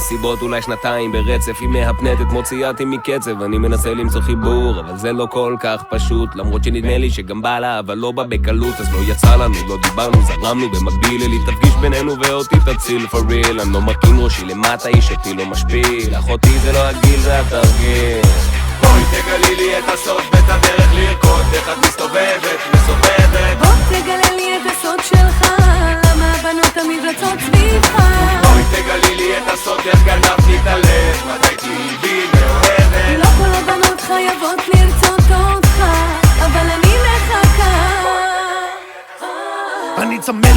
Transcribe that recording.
מסיבות אולי שנתיים ברצף, היא מהפנטת מוציאה אותי מקצב, אני מנסה למצוא חיבור אבל זה לא כל כך פשוט, למרות שנדמה לי שגם בא לה אבל לא בא בקלות, אז לא יצא לנו, לא דיברנו, זרמנו במקביל, אלי תפגיש בינינו ואותי תציל for real, אני לא מרכין ראשי למטה, איש אותי לא משפיל, אחותי זה לא הגיל זה התרגיל. בואי תגלי לי את הסוד ואת הדרך לרקוד, איך את מסתובבת, מסובבת. בוא תגלה לי את הסוד שלך, למה הבנות תמיד רצות סביבך. בואי תגלי לי את הסוד, איך גנבת לי את הלב, מתי תהיי בי מאוהבת. לא כל הבנות חייבות לרצות אותך, אבל אני מחכה. אני צמא